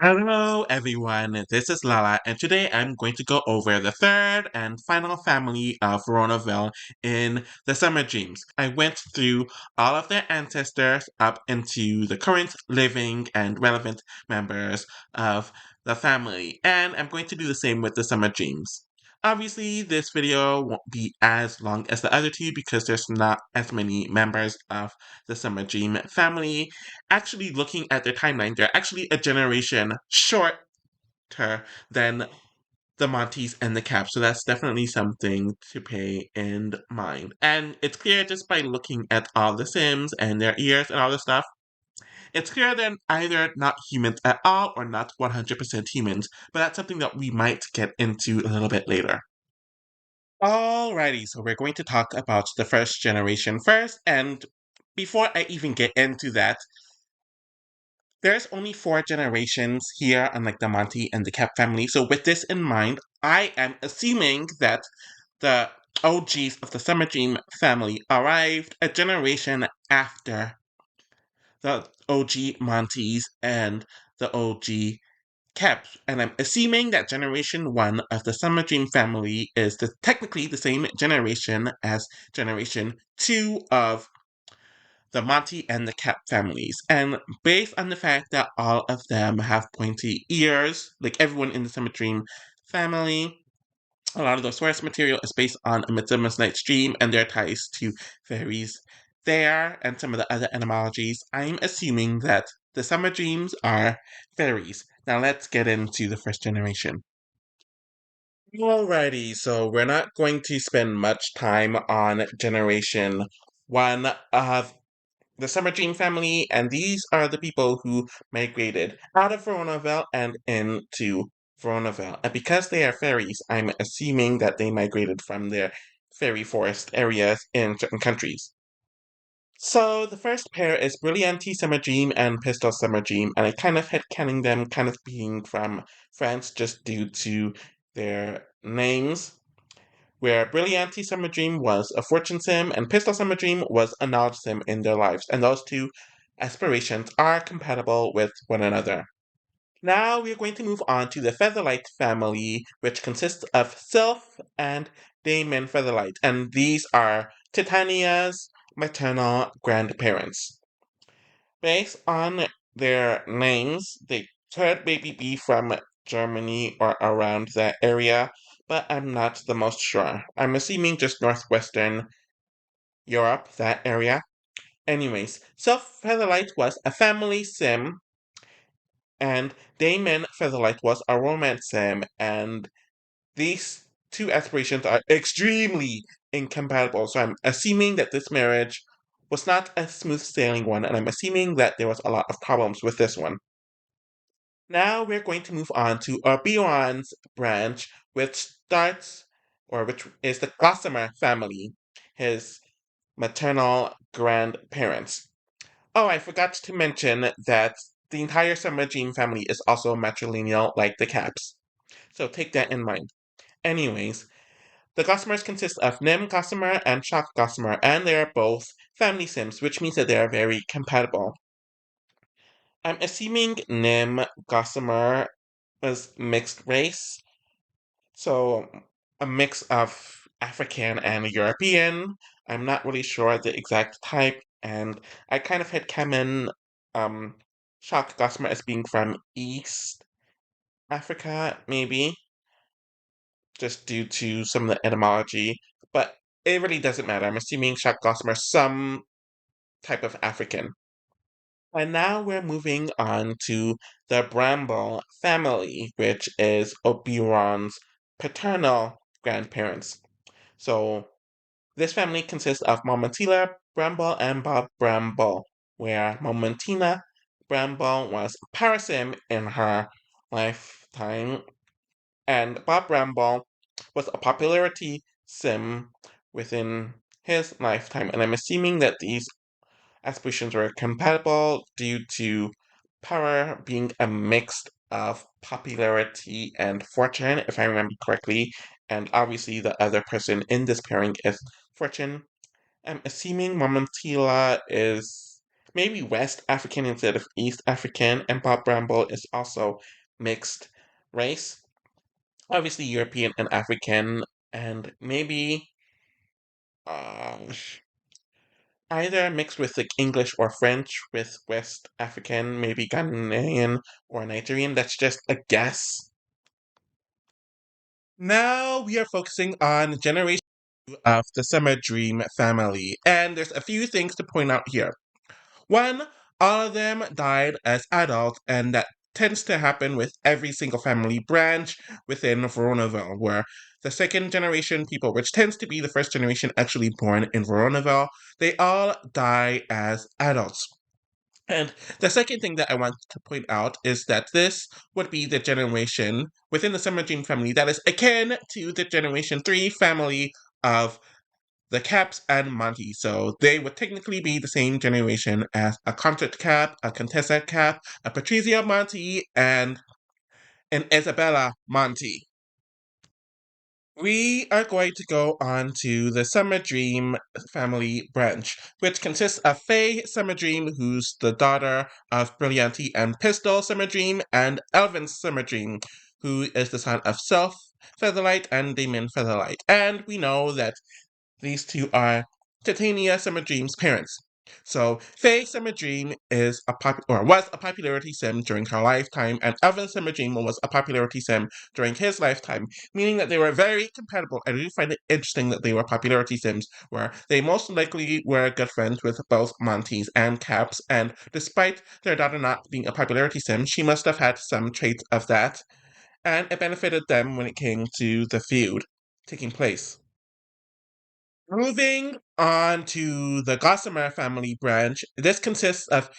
Hello, everyone. This is Lala, and today I'm going to go over the third and final family of Veronaville in the Summer Dreams. I went through all of their ancestors up into the current living and relevant members of the family, and I'm going to do the same with the Summer Dreams. Obviously, this video won't be as long as the other two because there's not as many members of the Summer Dream family. Actually, looking at their timeline, they're actually a generation shorter than the Monties and the Caps, so that's definitely something to pay in mind. And it's clear just by looking at all the Sims and their ears and all the stuff, it's clear they're either not humans at all or not 100% humans, but that's something that we might get into a little bit later. Alrighty, so we're going to talk about the first generation first, and before I even get into that, there's only four generations here, unlike the Monty and the Cap family. So, with this in mind, I am assuming that the OGs of the Summer Dream family arrived a generation after the OG Monties and the OG Caps. And I'm assuming that generation one of the Summer Dream family is technically the same generation as generation two of the Monty and the Cap families. And based on the fact that all of them have pointy ears, like everyone in the Summerdream family, a lot of the source material is based on A Midsummer's Night's Dream and their ties to fairies there and some of the other etymologies. I'm assuming that the Summer Dreams are fairies. Now let's get into the first generation. Alrighty, so we're not going to spend much time on generation one of the Summer Dream family, and these are the people who migrated out of Veronaville and into Veronaville. And because they are fairies, I'm assuming that they migrated from their fairy forest areas in certain countries. So the first pair is Brillianti Summer Dream and Pistol Summer Dream, and I kind of had counting them kind of being from France just due to their names where Brillianti Summer Dream was a fortune sim and Pistol Summer Dream was a knowledge sim in their lives, and those two aspirations are compatible with one another. Now we're going to move on to the Featherlight family, which consists of Sylph and Damon Featherlight, and these are Titania's maternal grandparents. Based on their names, they could maybe be from Germany or around that area, but I'm not the most sure. I'm assuming just northwestern Europe, that area. Anyways, Self Featherlight was a family sim, and Damon Featherlight was a romance sim, and these two aspirations are extremely incompatible. So I'm assuming that this marriage was not a smooth sailing one, and I'm assuming that there was a lot of problems with this one. Now we're going to move on to Oberon's branch, which is the Gossamer family, his maternal grandparents. Oh, I forgot to mention that the entire Summer Jean family is also matrilineal like the Caps. So take that in mind. Anyways, the Gossamers consist of Nim Gossamer and Shock Gossamer, and they are both family sims, which means that they are very compatible. I'm assuming Nim Gossamer was mixed race, so a mix of African and European. I'm not really sure the exact type, and I kind of had Kemen Shock Gossamer as being from East Africa, maybe, just due to some of the etymology, but it really doesn't matter. I'm assuming Shock Gossamer some type of African. And now we're moving on to the Bramble family, which is Oberon's paternal grandparents. So this family consists of Momentila Bramble and Bob Bramble, where Momentina Bramble was a parasim in her lifetime, and Bob Bramble was a popularity sim within his lifetime. And I'm assuming that these aspirations were compatible due to power being a mix of popularity and fortune, if I remember correctly. And obviously, the other person in this pairing is fortune. I'm assuming Momentila is maybe West African instead of East African, and Bob Bramble is also mixed race. Obviously European and African, and maybe uh, either mixed with like English or French with West African, maybe Ghanaian or Nigerian. That's just a guess. Now we are focusing on generation of the Summerdream family, and there's a few things to point out here. One, all of them died as adults, and that tends to happen with every single family branch within Veronaville, where the second generation people, which tends to be the first generation actually born in Veronaville, they all die as adults. And the second thing that I want to point out is that this would be the generation within the Summer Dream family that is akin to the Generation 3 family of the Caps and Monty. So they would technically be the same generation as a Concert Cap, a Contessa Cap, a Patrizia Monty, and an Isabella Monty. We are going to go on to the Summer Dream family branch, which consists of Faye Summer Dream, who's the daughter of Brillianti and Pistol Summer Dream, and Elvin Summer Dream, who is the son of Self Featherlight and Damon Featherlight. And we know that these two are Titania Summer Dream's parents. So Faye Summer Dream is was a popularity sim during her lifetime, and Evan Summer Dream was a popularity sim during his lifetime, meaning that they were very compatible. I do find it interesting that they were popularity sims, where they most likely were good friends with both Monty's and Caps, and despite their daughter not being a popularity sim, she must have had some traits of that, and it benefited them when it came to the feud taking place. Moving on to the Gossamer family branch, this consists of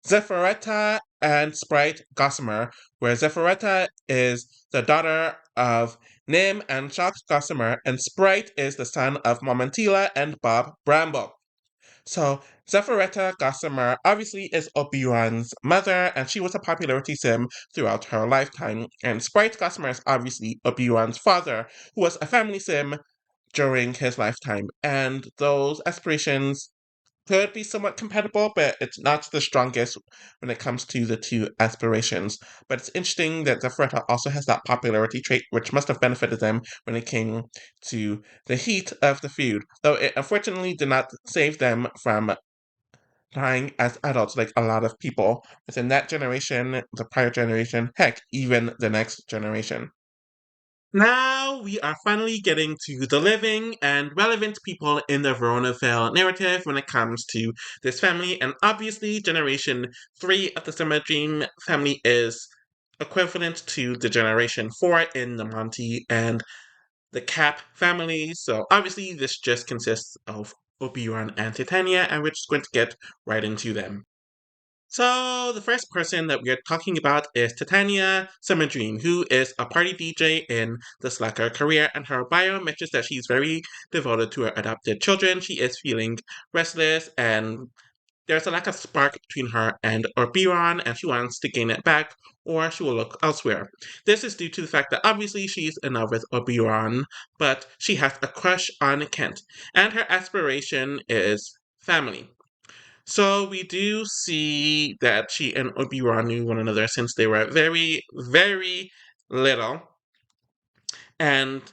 Zephyretta and Sprite Gossamer, where Zephyretta is the daughter of Nim and Shock Gossamer, and Sprite is the son of Momentila and Bob Bramble. So, Zephyretta Gossamer obviously is Oberon's mother, and she was a popularity sim throughout her lifetime. And Sprite Gossamer is obviously Oberon's father, who was a family sim during his lifetime. And those aspirations could be somewhat compatible, but it's not the strongest when it comes to the two aspirations. But it's interesting that Zephyr also has that popularity trait, which must have benefited them when it came to the heat of the feud, though it unfortunately did not save them from dying as adults like a lot of people within that generation, the prior generation, heck, even the next generation. Now we are finally getting to the living and relevant people in the Veronaville narrative when it comes to this family, and obviously Generation 3 of the Summer Dream family is equivalent to the Generation 4 in the Monty and the Cap family, so obviously this just consists of Oberon and Titania, and we're just going to get right into them. So, the first person that we are talking about is Titania Summerdream, who is a party DJ in the Slacker career, and her bio mentions that she's very devoted to her adopted children. She is feeling restless, and there's a lack of spark between her and Oberon, and she wants to gain it back, or she will look elsewhere. This is due to the fact that obviously she's in love with Oberon, but she has a crush on Kent, and her aspiration is family. So we do see that she and Oberon knew one another since they were very, very little, and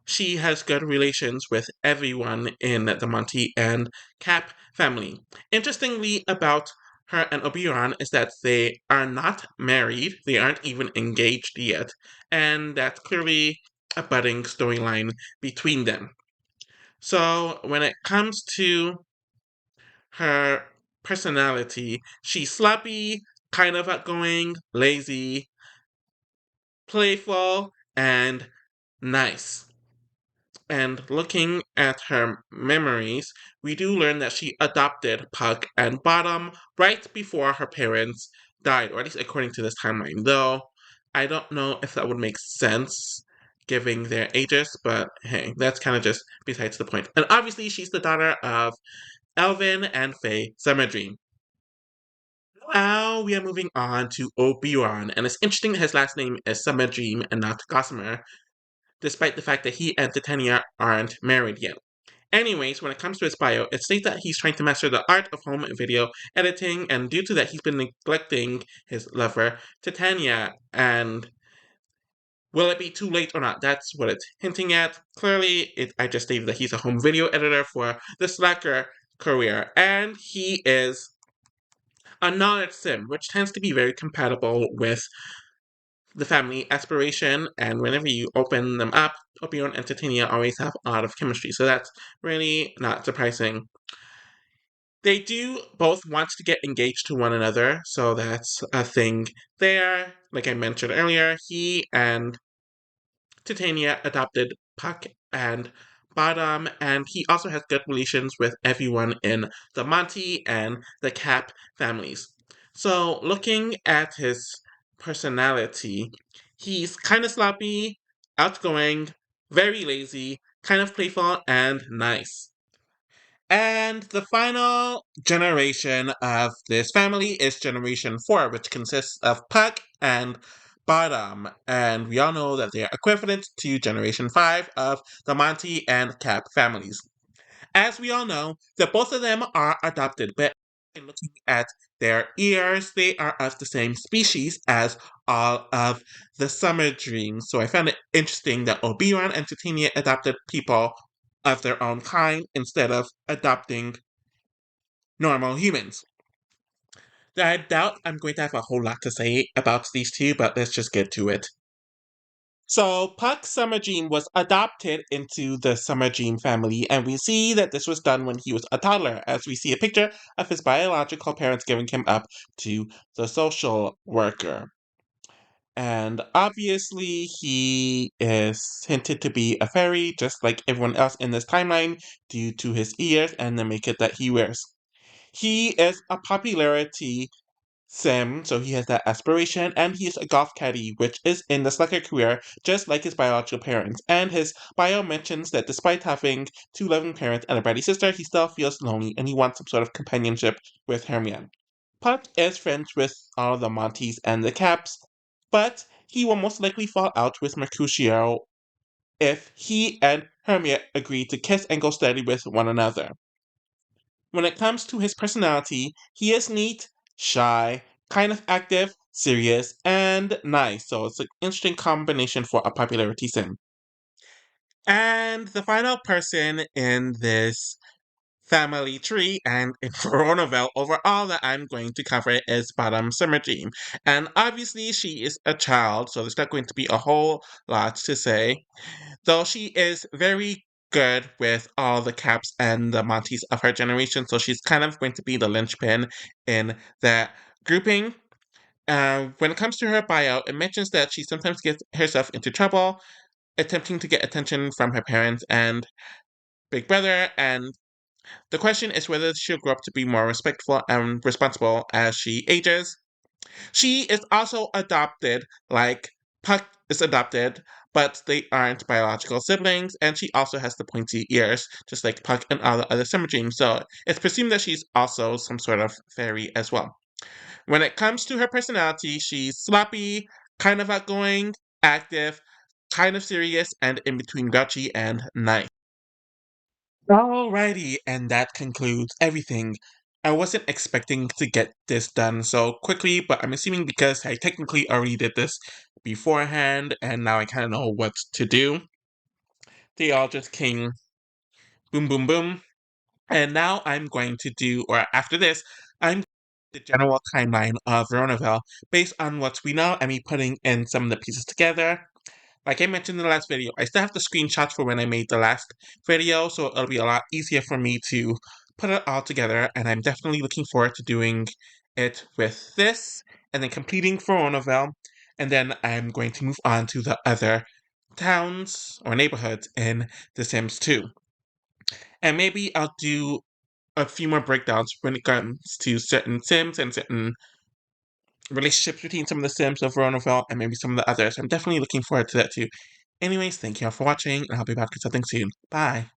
she has good relations with everyone in the Monty and Cap family. Interestingly about her and Oberon is that they are not married, they aren't even engaged yet, and that's clearly a budding storyline between them. So when it comes to her personality, she's sloppy, kind of outgoing, lazy, playful, and nice. And looking at her memories, we do learn that she adopted Puck and Bottom right before her parents died, or at least according to this timeline. Though I don't know if that would make sense given their ages, but hey, that's kind of just besides the point. And obviously, she's the daughter of Elvin and Faye Summerdream. Now we are moving on to Oberon, and it's interesting that his last name is Summerdream and not Gossamer, despite the fact that he and Titania aren't married yet. Anyways, when it comes to his bio, it states that he's trying to master the art of home video editing, and due to that, he's been neglecting his lover, Titania. And will it be too late or not? That's what it's hinting at. Clearly, I just stated that he's a home video editor for the Slacker career, and he is a knowledge sim, which tends to be very compatible with the family aspiration, and whenever you open them up, Oberon and Titania always have a lot of chemistry, so that's really not surprising. They do both want to get engaged to one another, so that's a thing there. Like I mentioned earlier, he and Titania adopted Puck and Bottom, and he also has good relations with everyone in the Monty and the Cap families. So, looking at his personality, he's kind of sloppy, outgoing, very lazy, kind of playful, and nice. And the final generation of this family is Generation 4, which consists of Puck and Bottom. And we all know that they are equivalent to Generation 5 of the Monty and Cap families. As we all know, that both of them are adopted, but looking at their ears, they are of the same species as all of the Summerdream. So I found it interesting that Oberon and Titania adopted people of their own kind instead of adopting normal humans. I doubt I'm going to have a whole lot to say about these two, but let's just get to it. So, Puck Summergene was adopted into the Summergene family, and we see that this was done when he was a toddler, as we see a picture of his biological parents giving him up to the social worker. And obviously, he is hinted to be a fairy, just like everyone else in this timeline, due to his ears and the makeup that he wears. He is a popularity sim, so he has that aspiration, and he is a golf caddy, which is in the slacker career, just like his biological parents. And his bio mentions that despite having two loving parents and a bratty sister, he still feels lonely and he wants some sort of companionship with Hermione. Puck is friends with all the Monties and the Caps, but he will most likely fall out with Mercutio if he and Hermione agree to kiss and go steady with one another. When it comes to his personality, he is neat, shy, kind of active, serious, and nice. So it's an interesting combination for a popularity sim. And the final person in this family tree and in Veronaville overall that I'm going to cover is Bottom Summerdream. And obviously she is a child, so there's not going to be a whole lot to say. Though she is very good with all the Caps and the Monties of her generation, so she's kind of going to be the linchpin in that grouping. When it comes to her bio, it mentions that she sometimes gets herself into trouble, attempting to get attention from her parents and big brother, and the question is whether she'll grow up to be more respectful and responsible as she ages. She is also adopted, like Puck is adopted, but they aren't biological siblings, and she also has the pointy ears, just like Puck and all the other Summer Dreams, so it's presumed that she's also some sort of fairy as well. When it comes to her personality, she's sloppy, kind of outgoing, active, kind of serious, and in between grouchy and nice. Alrighty, and that concludes everything. I wasn't expecting to get this done so quickly, but I'm assuming because I technically already did this beforehand and now I kind of know what to do. They all just came boom, boom, boom. And now I'm going to do, or after this, I'm the general timeline of Veronaville based on what we know and me putting in some of the pieces together. Like I mentioned in the last video, I still have the screenshots for when I made the last video, so it'll be a lot easier for me to put it all together, and I'm definitely looking forward to doing it with this, and then completing Veronaville, and then I'm going to move on to the other towns or neighborhoods in The Sims 2. And maybe I'll do a few more breakdowns when it comes to certain Sims and certain relationships between some of the Sims of Veronaville and maybe some of the others. I'm definitely looking forward to that too. Anyways, thank you all for watching, and I'll be back with something soon. Bye!